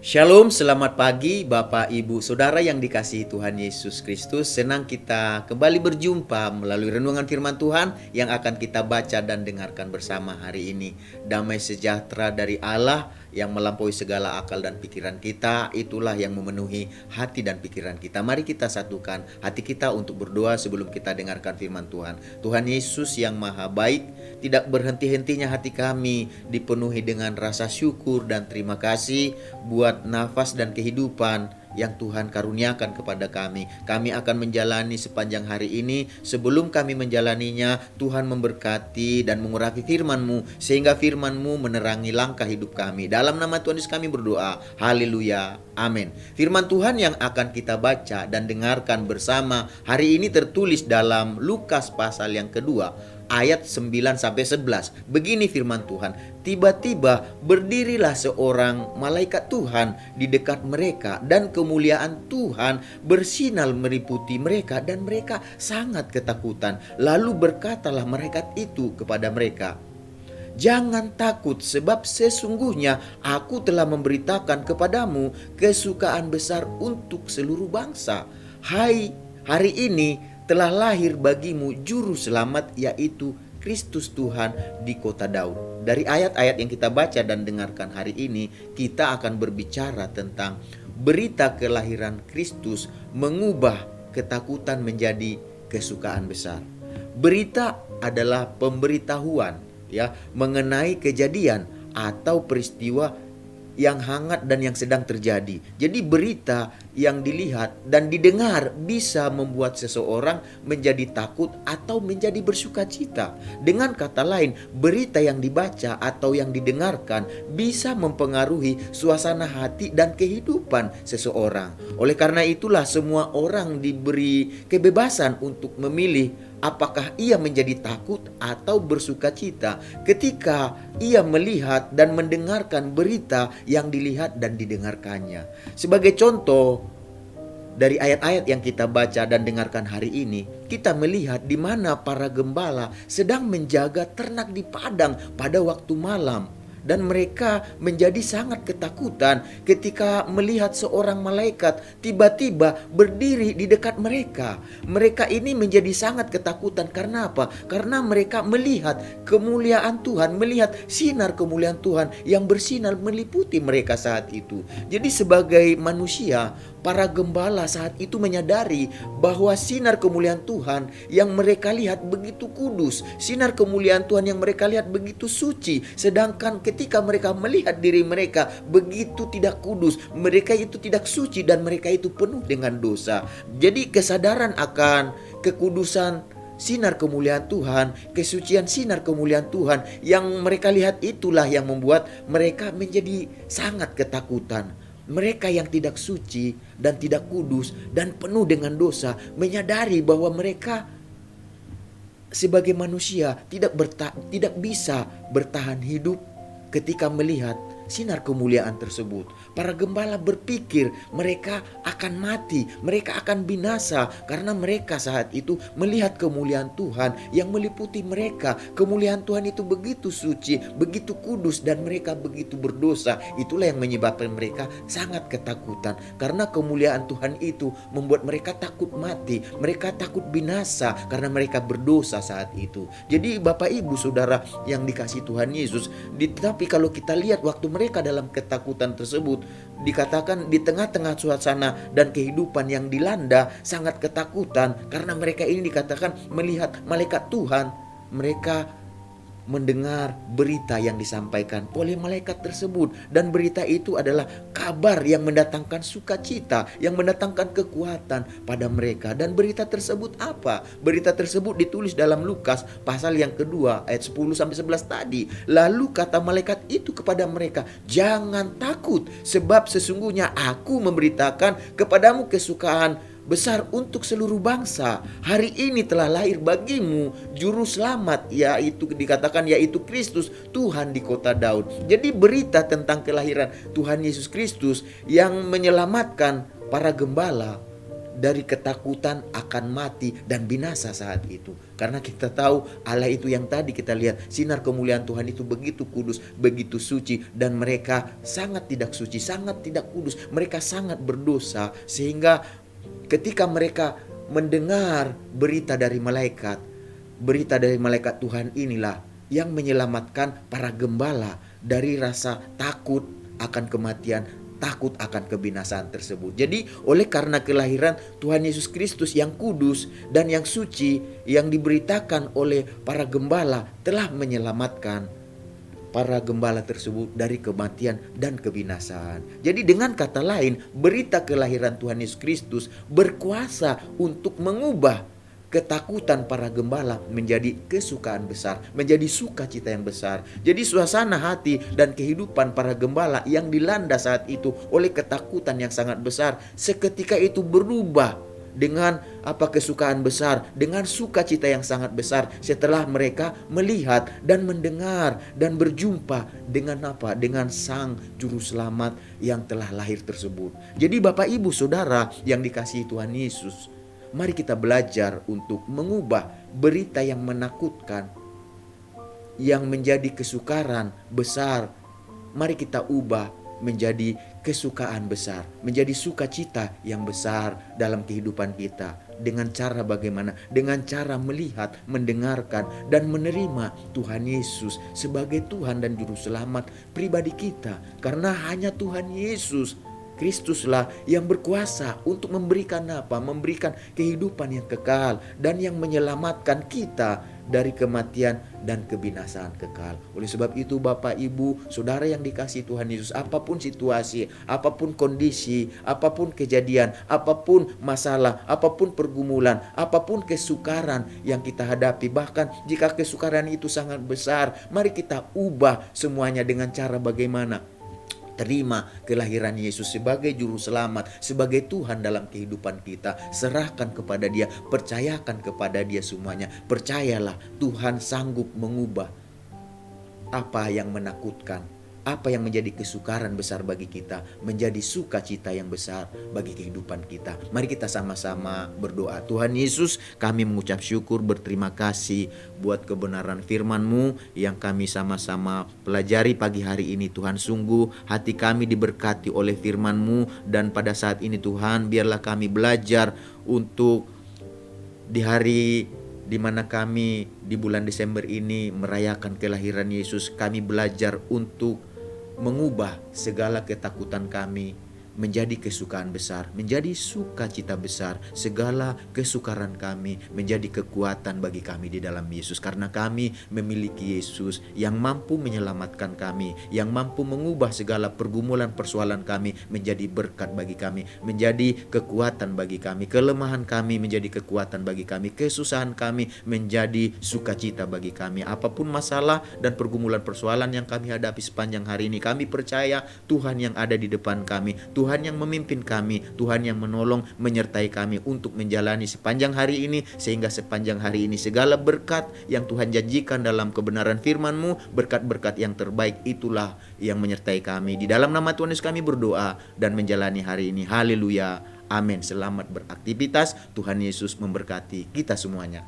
Shalom, selamat pagi Bapak, Ibu, Saudara yang dikasihi Tuhan Yesus Kristus. Senang kita kembali berjumpa melalui renungan firman Tuhan yang akan kita baca dan dengarkan bersama hari ini. Damai sejahtera dari Allah yang melampaui segala akal dan pikiran kita, itulah yang memenuhi hati dan pikiran kita. Mari kita satukan hati kita untuk berdoa sebelum kita dengarkan firman Tuhan. Tuhan Yesus yang maha baik, tidak berhenti-hentinya hati kami dipenuhi dengan rasa syukur dan terima kasih buat nafas dan kehidupan yang Tuhan karuniakan kepada kami. Kami akan menjalani sepanjang hari ini. Sebelum kami menjalaninya, Tuhan memberkati dan mengurapi firman-Mu, sehingga firman-Mu menerangi langkah hidup kami. Dalam nama Tuhan Yesus kami berdoa. Haleluya. Amin. Firman Tuhan yang akan kita baca dan dengarkan bersama hari ini tertulis dalam Lukas pasal yang kedua, ayat 9-11. Begini firman Tuhan. Tiba-tiba berdirilah seorang malaikat Tuhan di dekat mereka, dan kemuliaan Tuhan bersinar meliputi mereka, dan mereka sangat ketakutan. Lalu berkatalah malaikat itu kepada mereka, "Jangan takut, sebab sesungguhnya aku telah memberitakan kepadamu kesukaan besar untuk seluruh bangsa. Hari ini telah lahir bagimu juru selamat, yaitu Kristus Tuhan di kota Daud." Dari ayat-ayat yang kita baca dan dengarkan hari ini, kita akan berbicara tentang berita kelahiran Kristus mengubah ketakutan menjadi kesukaan besar. Berita adalah pemberitahuan mengenai kejadian atau peristiwa yang hangat dan yang sedang terjadi. Jadi berita yang dilihat dan didengar bisa membuat seseorang menjadi takut atau menjadi bersuka cita. Dengan kata lain, berita yang dibaca atau yang didengarkan bisa mempengaruhi suasana hati dan kehidupan seseorang. Oleh karena itulah semua orang diberi kebebasan untuk memilih apakah ia menjadi takut atau bersuka cita ketika ia melihat dan mendengarkan berita yang dilihat dan didengarkannya. Sebagai contoh, dari ayat-ayat yang kita baca dan dengarkan hari ini, kita melihat di mana para gembala sedang menjaga ternak di padang pada waktu malam. Dan mereka menjadi sangat ketakutan ketika melihat seorang malaikat tiba-tiba berdiri di dekat mereka. Mereka ini menjadi sangat ketakutan karena apa? Karena mereka melihat kemuliaan Tuhan, melihat sinar kemuliaan Tuhan yang bersinar meliputi mereka saat itu. Jadi sebagai manusia, para gembala saat itu menyadari bahwa sinar kemuliaan Tuhan yang mereka lihat begitu kudus, sinar kemuliaan Tuhan yang mereka lihat begitu suci, sedangkan ketika mereka melihat diri mereka begitu tidak kudus, mereka itu tidak suci dan mereka itu penuh dengan dosa. Jadi kesadaran akan kekudusan sinar kemuliaan Tuhan, kesucian sinar kemuliaan Tuhan yang mereka lihat, itulah yang membuat mereka menjadi sangat ketakutan. Mereka yang tidak suci dan tidak kudus dan penuh dengan dosa menyadari bahwa mereka sebagai manusia tidak bisa bertahan hidup ketika melihat sinar kemuliaan tersebut. Para gembala berpikir mereka akan mati, mereka akan binasa karena mereka saat itu melihat kemuliaan Tuhan yang meliputi mereka. Kemuliaan Tuhan itu begitu suci, begitu kudus dan mereka begitu berdosa. Itulah yang menyebabkan mereka sangat ketakutan karena kemuliaan Tuhan itu membuat mereka takut mati, mereka takut binasa karena mereka berdosa saat itu. Jadi Bapak Ibu Saudara yang dikasihi Tuhan Yesus, tetapi kalau kita lihat waktu mereka dalam ketakutan tersebut, dikatakan di tengah-tengah suasana dan kehidupan yang dilanda sangat ketakutan karena mereka ini dikatakan melihat malaikat Tuhan. Mereka mendengar berita yang disampaikan oleh malaikat tersebut, dan berita itu adalah kabar yang mendatangkan sukacita, yang mendatangkan kekuatan pada mereka. Dan berita tersebut apa? Berita tersebut ditulis dalam Lukas pasal yang kedua ayat 10-11 tadi. Lalu kata malaikat itu kepada mereka, "Jangan takut, sebab sesungguhnya aku memberitakan kepadamu kesukaan besar untuk seluruh bangsa. Hari ini telah lahir bagimu juru selamat, yaitu Kristus Tuhan di kota Daud." Jadi berita tentang kelahiran Tuhan Yesus Kristus yang menyelamatkan para gembala dari ketakutan akan mati dan binasa saat itu. Karena kita tahu Allah itu yang tadi kita lihat, sinar kemuliaan Tuhan itu begitu kudus, begitu suci, dan mereka sangat tidak suci, sangat tidak kudus, mereka sangat berdosa. Sehingga ketika mereka mendengar berita dari malaikat Tuhan inilah yang menyelamatkan para gembala dari rasa takut akan kematian, takut akan kebinasaan tersebut. Jadi oleh karena kelahiran Tuhan Yesus Kristus yang kudus dan yang suci, yang diberitakan oleh para gembala, telah menyelamatkan para gembala tersebut dari kematian dan kebinasaan. Jadi dengan kata lain, berita kelahiran Tuhan Yesus Kristus berkuasa untuk mengubah ketakutan para gembala menjadi kesukaan besar, menjadi sukacita yang besar. Jadi suasana hati dan kehidupan para gembala yang dilanda saat itu oleh ketakutan yang sangat besar, seketika itu berubah dengan kesukaan besar, dengan sukacita yang sangat besar setelah mereka melihat dan mendengar dan berjumpa dengan dengan Sang Juru Selamat yang telah lahir tersebut. Jadi Bapak Ibu Saudara yang dikasihi Tuhan Yesus, mari kita belajar untuk mengubah berita yang menakutkan, yang menjadi kesukaran besar. Mari kita ubah menjadi kesukaan besar, menjadi sukacita yang besar dalam kehidupan kita. Dengan cara bagaimana? Dengan cara melihat, mendengarkan, dan menerima Tuhan Yesus sebagai Tuhan dan Juru Selamat pribadi kita. Karena hanya Tuhan Yesus Kristuslah yang berkuasa untuk memberikan memberikan kehidupan yang kekal dan yang menyelamatkan kita dari kematian dan kebinasaan kekal. Oleh sebab itu Bapak Ibu Saudara yang dikasihi Tuhan Yesus, apapun situasi, apapun kondisi, apapun kejadian, apapun masalah, apapun pergumulan, apapun kesukaran yang kita hadapi, bahkan jika kesukaran itu sangat besar, mari kita ubah semuanya dengan cara bagaimana? Terima kelahiran Yesus sebagai Juru Selamat, sebagai Tuhan dalam kehidupan kita. Serahkan kepada Dia, percayakan kepada Dia semuanya. Percayalah Tuhan sanggup mengubah apa yang menakutkan, apa yang menjadi kesukaran besar bagi kita, menjadi sukacita yang besar bagi kehidupan kita. Mari kita sama-sama berdoa. Tuhan Yesus, kami mengucap syukur, berterima kasih buat kebenaran firman-Mu yang kami sama-sama pelajari pagi hari ini. Tuhan, sungguh hati kami diberkati oleh firman-Mu, dan pada saat ini Tuhan, biarlah kami belajar untuk di hari di mana kami di bulan Desember ini merayakan kelahiran Yesus, kami belajar untuk mengubah segala ketakutan kami menjadi kesukaan besar, menjadi sukacita besar. Segala kesukaran kami menjadi kekuatan bagi kami di dalam Yesus, karena kami memiliki Yesus yang mampu menyelamatkan kami, yang mampu mengubah segala pergumulan persoalan kami menjadi berkat bagi kami, menjadi kekuatan bagi kami, kelemahan kami menjadi kekuatan bagi kami, kesusahan kami menjadi sukacita bagi kami. Apapun masalah dan pergumulan persoalan yang kami hadapi sepanjang hari ini, kami percaya Tuhan yang ada di depan kami, Tuhan yang memimpin kami, Tuhan yang menolong, menyertai kami untuk menjalani sepanjang hari ini, sehingga sepanjang hari ini segala berkat yang Tuhan janjikan dalam kebenaran firman-Mu, berkat-berkat yang terbaik itulah yang menyertai kami. Di dalam nama Tuhan Yesus kami berdoa dan menjalani hari ini. Haleluya. Amin. Selamat beraktivitas. Tuhan Yesus memberkati kita semuanya.